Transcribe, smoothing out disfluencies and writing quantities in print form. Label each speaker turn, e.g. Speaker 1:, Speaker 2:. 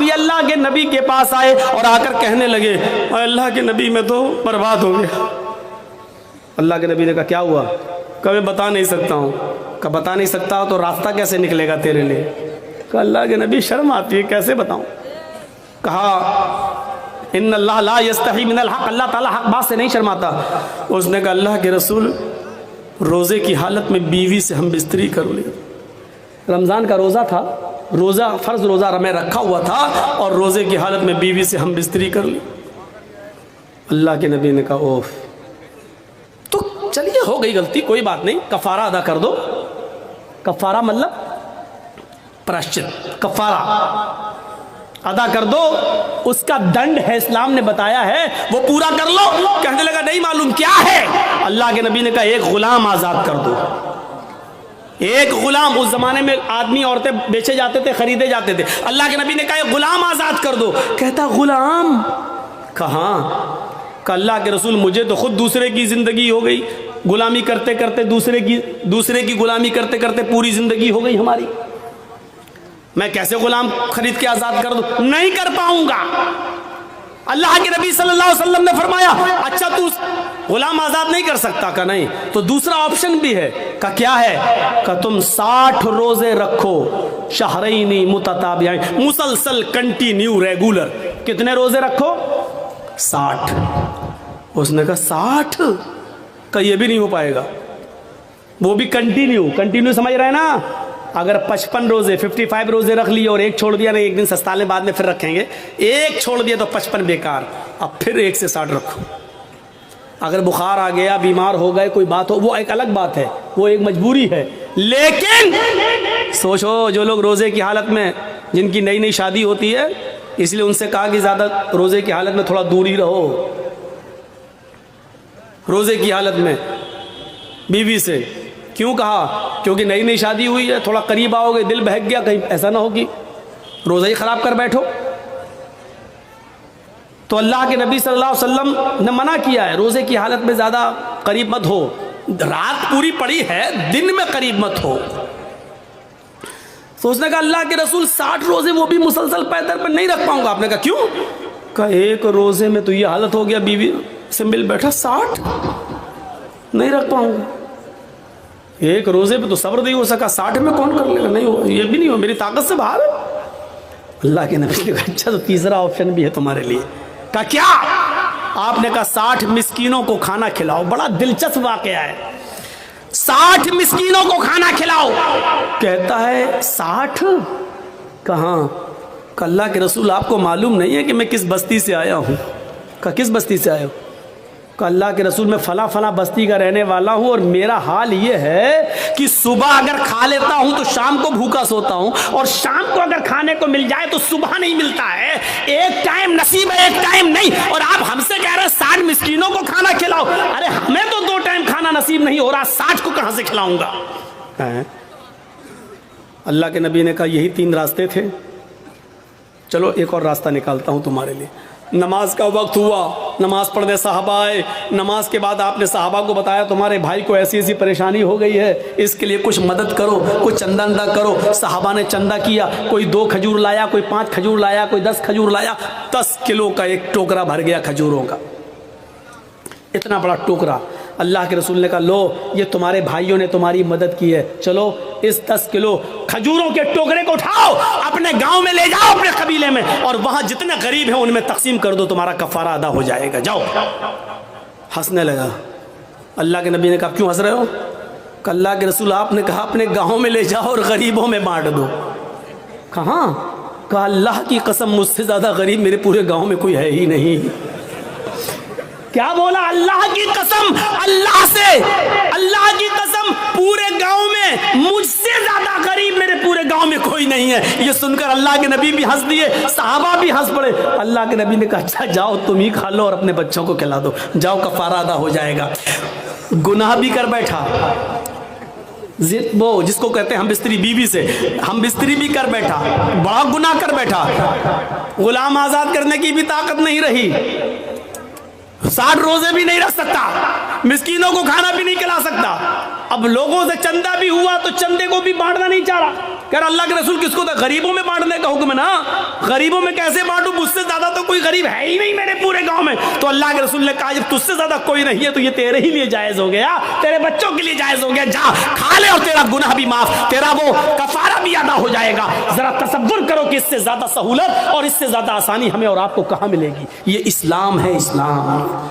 Speaker 1: بھی اللہ کے نبی کے پاس آئے اور آ کر کہنے لگے اللہ کے نبی میں تو برباد ہو گیا۔ اللہ کے نبی نے کہا کیا ہوا؟ کہ میں بتا نہیں سکتا ہوں۔ کہ بتا نہیں سکتا ہو تو راستہ کیسے نکلے گا تیرے لیے؟ کہ اللہ کے نبی شرم آتی ہے، کیسے بتاؤں؟ کہا ان اللہ لا یستحی من الحق، اللہ تعالیٰ حق بات سے نہیں شرماتا۔ اس نے کہا اللہ کے رسول روزے کی حالت میں بیوی سے ہم بستری کر لی۔ رمضان کا روزہ تھا، روزہ فرض روزہ میں رکھا ہوا تھا اور روزے کی حالت میں بیوی سے ہم بستری کر لی۔ اللہ کے نبی نے کہا اوف، تو چلیے ہو گئی غلطی، کوئی بات نہیں، کفارہ ادا کر دو۔ کفارہ مطلب پراشچت، کفارہ ادا کر دو، اس کا دنڈ ہے اسلام نے بتایا ہے، وہ پورا کر لو۔ کہنے لگا نہیں معلوم کیا ہے؟ اللہ کے نبی نے کہا ایک غلام آزاد کر دو۔ ایک غلام، اس زمانے میں آدمی عورتیں بیچے جاتے تھے، خریدے جاتے تھے، اللہ کے نبی نے کہا ایک غلام آزاد کر دو۔ کہتا غلام کہاں؟ کہ اللہ کے رسول مجھے تو خود دوسرے کی زندگی ہو گئی، غلامی کرتے کرتے دوسرے کی غلامی کرتے کرتے پوری زندگی ہو گئی ہماری، میں کیسے غلام خرید کے آزاد کر دوں؟ نہیں کر پاؤں گا۔ اللہ کے نبی صلی اللہ علیہ وسلم نے فرمایا اچھا تو غلام آزاد نہیں کر سکتا؟ کہ نہیں، تو دوسرا آپشن بھی ہے۔ کہ کیا ہے؟ کہ تم 60 روزے رکھو، شہرین متتابعین، مسلسل کنٹینیو ریگولر۔ کتنے روزے رکھو؟ 60۔ اس نے کہا 60؟ کہ یہ بھی نہیں ہو پائے گا، وہ بھی کنٹینیو سمجھ رہے ہیں نا؟ اگر 55 روزے 55 روزے رکھ لیے اور ایک چھوڑ دیا، نہیں ایک دن سستالے بعد میں پھر رکھیں گے، ایک چھوڑ دیا تو 55 بیکار، اب پھر 1 سے 60 رکھو۔ اگر بخار آ گیا، بیمار ہو گئے، کوئی بات ہو، وہ ایک الگ بات ہے، وہ ایک مجبوری ہے۔ لیکن سوچو جو لوگ روزے کی حالت میں، جن کی نئی نئی شادی ہوتی ہے، اس لیے ان سے کہا کہ زیادہ روزے کی حالت میں تھوڑا دور ہی رہو، روزے کی حالت میں بیوی سے۔ کیوں کہا؟ کیونکہ نئی نئی شادی ہوئی ہے، تھوڑا قریب آؤ گے، دل بہک گیا، کہیں ایسا نہ ہو کہ روزہ ہی خراب کر بیٹھو۔ تو اللہ کے نبی صلی اللہ علیہ وسلم نے منع کیا ہے، روزے کی حالت میں زیادہ قریب مت ہو، رات پوری پڑی ہے، دن میں قریب مت ہو۔ تو اس نے کہا اللہ کے رسول 60 روزے وہ بھی مسلسل پیدر پر نہیں رکھ پاؤں گا۔ آپ نے کہا کیوں؟ کہا ایک روزے میں تو یہ حالت ہو گیا، بیوی سے مل بیٹھا، 60 نہیں رکھ پاؤں گا۔ ایک روزے پہ تو صبر نہیں ہو سکا، 60 میں کون کر لے گا؟ نہیں ہو، یہ بھی نہیں ہو، میری طاقت سے باہر ہے۔ اللہ کے نبی نے کہا اچھا تو تیسرا آپشن بھی ہے تمہارے لیے۔ کہا کیا؟ آپ نے کہا 60 مسکینوں کو کھانا کھلاؤ۔ بڑا دلچسپ واقعہ ہے، 60 مسکینوں کو کھانا کھلاؤ۔ کہتا ہے 60 کہاں؟ کہ اللہ کے رسول آپ کو معلوم نہیں ہے کہ میں کس بستی سے آیا ہوں؟ کہ کس بستی سے آیا ہوں؟ کہ اللہ کے رسول میں فلاں فلاں بستی کا رہنے والا ہوں، اور میرا حال یہ ہے کہ صبح اگر کھا لیتا ہوں تو شام کو بھوکا سوتا ہوں، اور شام کو اگر کھانے کو مل جائے تو صبح نہیں ملتا ہے، ایک ٹائم نصیب ہے، ایک ٹائم نہیں۔ اور آپ ہم سے کہہ رہے ہیں 60 مسکینوں کو کھانا کھلاؤ، ارے ہمیں تو 2 ٹائم کھانا نصیب نہیں ہو رہا، 60 کو کہاں سے کھلاؤں گا؟ اللہ کے نبی نے کہا یہی 3 راستے تھے، چلو ایک اور راستہ نکالتا ہوں تمہارے لیے۔ نماز کا وقت ہوا، نماز پڑھنے صحابہ آئے، نماز کے بعد آپ نے صحابہ کو بتایا تمہارے بھائی کو ایسی ایسی پریشانی ہو گئی ہے، اس کے لیے کچھ مدد کرو، کچھ چندہ اندہ کرو۔ صحابہ نے چندہ کیا، کوئی 2 کھجور لایا، کوئی 5 کھجور لایا، کوئی 10 کھجور لایا، 10 کلو کا ایک ٹوکرا بھر گیا کھجوروں کا، اتنا بڑا ٹوکرا۔ اللہ کے رسول نے کہا لو یہ تمہارے بھائیوں نے تمہاری مدد کی ہے، چلو اس 10 کلو کھجوروں کے ٹوکرے کو اٹھاؤ، اپنے گاؤں میں لے جاؤ، اپنے قبیلے میں، اور وہاں جتنے غریب ہیں ان میں تقسیم کر دو، تمہارا کفارہ ادا ہو جائے گا، جاؤ۔ ہنسنے لگا۔ اللہ کے نبی نے کہا کیوں ہنس رہے ہو؟ کہ اللہ کے رسول آپ نے کہا اپنے گاؤں میں لے جاؤ اور غریبوں میں بانٹ دو۔ کہاں؟ کہا اللہ کی قسم مجھ سے زیادہ غریب میرے پورے گاؤں میں کوئی ہے ہی نہیں۔ کیا بولا؟ اللہ کی قسم، اللہ سے، اللہ کی قسم پورے گاؤں میں مجھ سے زیادہ غریب میرے پورے گاؤں میں کوئی نہیں ہے۔ یہ سن کر اللہ کے نبی بھی ہنس دیے، صحابہ بھی ہنس پڑے۔ اللہ کے نبی نے کہا اچھا جاؤ تم ہی کھا لو اور اپنے بچوں کو کھلا دو، جاؤ کفارہ ادا ہو جائے گا۔ گناہ بھی کر بیٹھا، وہ جس کو کہتے ہیں ہم بستری، بیوی سے ہم بستری بھی کر بیٹھا، بڑا گناہ کر بیٹھا، غلام آزاد کرنے کی بھی طاقت نہیں رہی، 60 روزے بھی نہیں رکھ سکتا، مسکینوں کو کھانا بھی نہیں کھلا سکتا، اب لوگوں سے چندہ بھی ہوا تو چندے کو بھی بانٹنا نہیں چاہ رہا۔ کہہ رہا اللہ کے رسول کس کو تھا؟ غریبوں میں بانٹنے کا حکم ہے نا، غریبوں میں کیسے بانٹوں، مجھ سے زیادہ تو کوئی غریب ہے ہی نہیں میرے پورے گاؤں میں۔ تو اللہ کے رسول نے کہا جب تجھ سے زیادہ کوئی نہیں ہے تو یہ تیرے ہی لیے جائز ہو گیا، تیرے بچوں کے لیے جائز ہو گیا، جا کھا لے اور تیرا گناہ بھی معاف، تیرا وہ کفارہ بھی ادا ہو جائے گا۔ ذرا تصور کرو کہ اس سے زیادہ سہولت اور اس سے زیادہ آسانی ہمیں اور آپ کو کہاں ملے گی؟ یہ اسلام ہے، اسلام۔